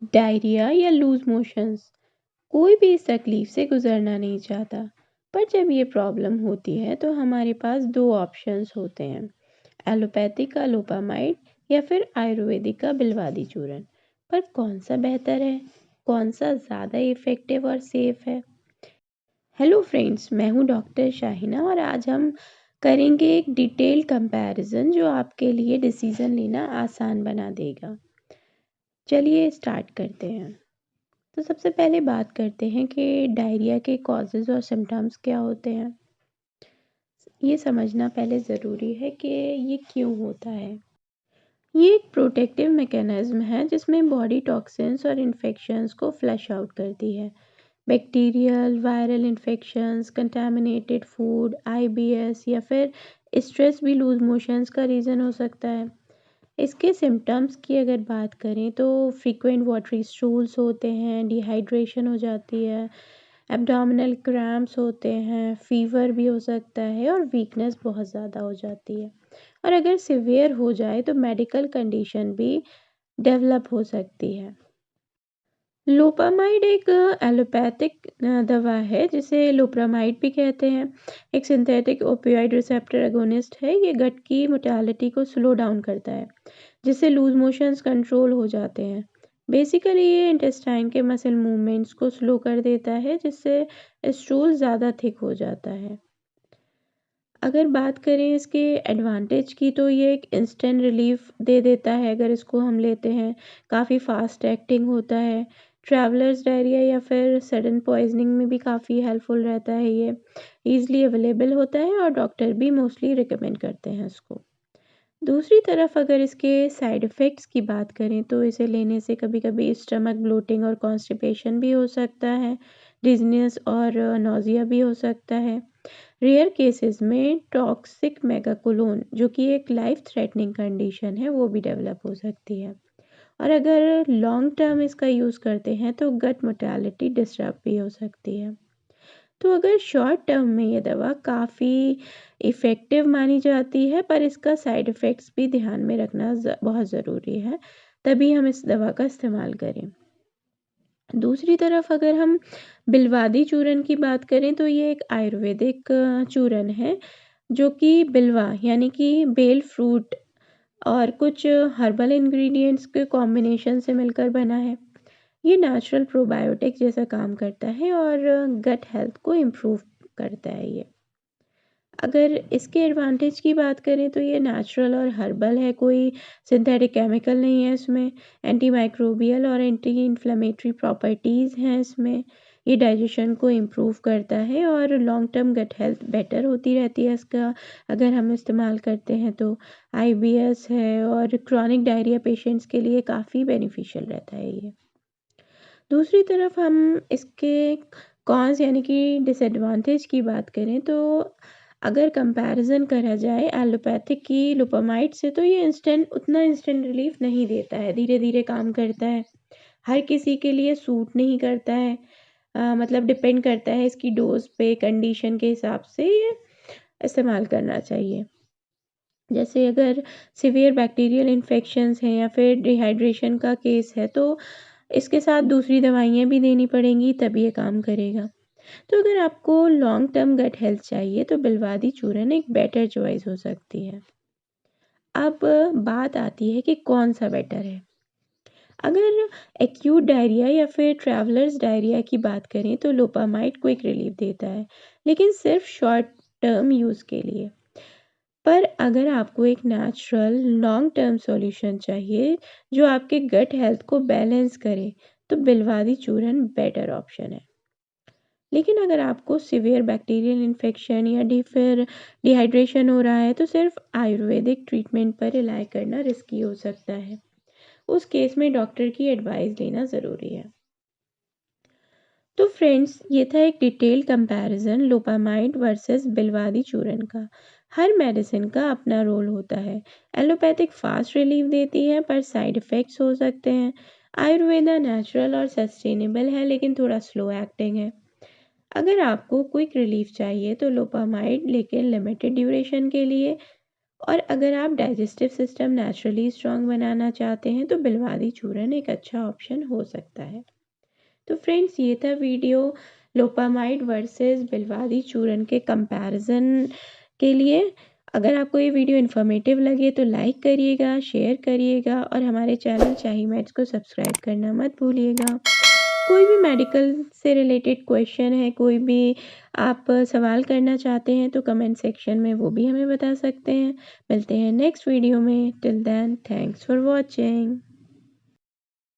Diarrhoea या loose motions, कोई भी इस तकलीफ से गुजरना नहीं चाहता। पर जब ये प्रॉब्लम होती है तो हमारे पास दो ऑप्शंस होते हैं, एलोपैथिक का लोपामाइड या फिर आयुर्वेदिक का बिल्वादी चूर्ण। पर कौन सा बेहतर है, कौन सा ज़्यादा इफ़ेक्टिव और सेफ है? हेलो फ्रेंड्स, मैं हूँ डॉक्टर शाहिना और आज हम करेंगे एक डिटेल कंपैरिजन जो आपके लिए डिसीज़न लेना आसान बना देगा। चलिए स्टार्ट करते हैं। तो सबसे पहले बात करते हैं कि डायरिया के कॉजेज़ और सिम्टम्स क्या होते हैं। ये समझना पहले ज़रूरी है कि ये क्यों होता है। ये एक प्रोटेक्टिव मैकेनिज़्म है जिसमें बॉडी टॉक्सिन्स और इन्फेक्शंस को फ्लश आउट करती है। Bacterial, viral infections, contaminated food, IBS या फिर स्ट्रेस भी लूज़ मोशंस का रीज़न हो सकता है। इसके सिम्पटम्स की अगर बात करें तो फ्रीक्वेंट वाटरी स्टूल्स होते हैं, डिहाइड्रेशन हो जाती है, एब्डोमिनल क्रैम्प्स होते हैं, फ़ीवर भी हो सकता है और वीकनेस बहुत ज़्यादा हो जाती है। और अगर सिवियर हो जाए तो मेडिकल कंडीशन भी डेवलप हो सकती है। लोपामाइड एक एलोपैथिक दवा है जिसे लोप्रामाइड भी कहते हैं। एक सिंथेटिक ओपियोइड रिसेप्टर एगोनिस्ट है। ये गट की मोटालिटी को स्लो डाउन करता है जिससे लूज मोशंस कंट्रोल हो जाते हैं। बेसिकली ये इंटेस्टाइन के मसल मूवमेंट्स को स्लो कर देता है जिससे स्टूल ज़्यादा थिक हो जाता है। अगर बात करें इसके एडवांटेज की तो ये एक इंस्टेंट रिलीफ दे देता है अगर इसको हम लेते हैं। काफ़ी फास्ट एक्टिंग होता है। ट्रैवलर्स डायरिया या फिर सडन पॉइजनिंग में भी काफ़ी हेल्पफुल रहता है ये। ईज़िली अवेलेबल होता है और डॉक्टर भी मोस्टली रिकमेंड करते हैं इसको। दूसरी तरफ अगर इसके साइड इफ़ेक्ट्स की बात करें तो इसे लेने से कभी-कभी स्टमक ब्लोटिंग और कॉन्स्टिपेशन भी हो सकता है। डिज़नेस और नौज़िया भी हो सकता है। रेयर केसेस में टॉक्सिक मेगाकोलोन जो कि एक लाइफ थ्रेटनिंग कंडीशन है वो भी डेवलप हो सकती है। और अगर लॉन्ग टर्म इसका यूज़ करते हैं तो गट मोटालिटी डिस्टर्ब भी हो सकती है। तो अगर शॉर्ट टर्म में ये दवा काफ़ी इफ़ेक्टिव मानी जाती है पर इसका साइड इफ़ेक्ट्स भी ध्यान में रखना बहुत ज़रूरी है, तभी हम इस दवा का इस्तेमाल करें। दूसरी तरफ अगर हम बिल्वादी चूर्ण की बात करें तो ये एक आयुर्वेदिक चूर्ण है जो कि बिल्वा यानी कि बेल फ्रूट और कुछ हर्बल इंग्रेडिएंट्स के कॉम्बिनेशन से मिलकर बना है। ये नेचुरल प्रोबायोटिक जैसा काम करता है और गट हेल्थ को इम्प्रूव करता है ये। अगर इसके एडवांटेज की बात करें तो ये नेचुरल और हर्बल है, कोई सिंथेटिक केमिकल नहीं है इसमें। एंटी माइक्रोबियल और एंटी इन्फ्लेमेटरी प्रॉपर्टीज़ हैं इसमें। ये डाइजेशन को इम्प्रूव करता है और long term gut health better होती रहती है इसका अगर हम इस्तेमाल करते हैं तो। आईबीएस है और क्रॉनिक डायरिया पेशेंट्स के लिए काफ़ी बेनिफिशियल रहता है ये। दूसरी तरफ हम इसके कॉन्स यानी कि डिसएडवांटेज की बात करें तो अगर कंपैरिजन करा जाए एलोपैथिक की लोपामाइड से तो ये इंस्टेंट रिलीफ नहीं देता है, धीरे धीरे काम करता है। हर किसी के लिए सूट नहीं करता है। मतलब डिपेंड करता है इसकी डोज पे, कंडीशन के हिसाब से ये इस्तेमाल करना चाहिए। जैसे अगर सिवियर बैक्टीरियल इन्फेक्शंस हैं या फिर डिहाइड्रेशन का केस है तो इसके साथ दूसरी दवाइयाँ भी देनी पड़ेंगी तब ये काम करेगा। तो अगर आपको लॉन्ग टर्म गट हेल्थ चाहिए तो बिल्वादी चूर्ण एक बेटर चॉइस हो सकती है। अब बात आती है कि कौन सा बेटर है। अगर एक्यूट डायरिया या फिर ट्रैवलर्स डायरिया की बात करें तो लोपामाइड क्विक रिलीफ देता है, लेकिन सिर्फ शॉर्ट टर्म यूज़ के लिए। पर अगर आपको एक नेचुरल लॉन्ग टर्म सॉल्यूशन चाहिए जो आपके गट हेल्थ को बैलेंस करे तो बिल्वादी चूर्ण बेटर ऑप्शन है। लेकिन अगर आपको सीवियर बैक्टीरियल इन्फेक्शन या फिर डिहाइड्रेशन हो रहा है तो सिर्फ आयुर्वेदिक ट्रीटमेंट पर रिलाई करना रिस्की हो सकता है। उस केस में डॉक्टर की एडवाइस लेना ज़रूरी है। तो फ्रेंड्स, ये था एक डिटेल कंपैरिजन लोपामाइड वर्सेस बिल्वादी चूर्ण का। हर मेडिसिन का अपना रोल होता है। एलोपैथिक फास्ट रिलीफ देती है पर साइड इफ़ेक्ट्स हो सकते हैं। आयुर्वेदा नेचुरल और सस्टेनेबल है लेकिन थोड़ा स्लो एक्टिंग है। अगर आपको क्विक रिलीफ चाहिए तो लोपामाइड, लेकिन लिमिटेड ड्यूरेशन के लिए, और अगर आप डाइजेस्टिव सिस्टम नेचुरली स्ट्रॉन्ग बनाना चाहते हैं तो बिलवादी चूर्ण एक अच्छा ऑप्शन हो सकता है। तो फ्रेंड्स, ये था वीडियो लोपामाइड वर्सेस बिलवादी चूर्ण के कंपैरिजन के लिए। अगर आपको ये वीडियो इन्फॉर्मेटिव लगे तो लाइक करिएगा, शेयर करिएगा और हमारे चैनल शाही मेड्स को सब्सक्राइब करना मत भूलिएगा। कोई भी मेडिकल से रिलेटेड क्वेश्चन है, कोई भी आप सवाल करना चाहते हैं तो कमेंट सेक्शन में वो भी हमें बता सकते हैं। मिलते हैं नेक्स्ट वीडियो में। Till then, thanks for watching.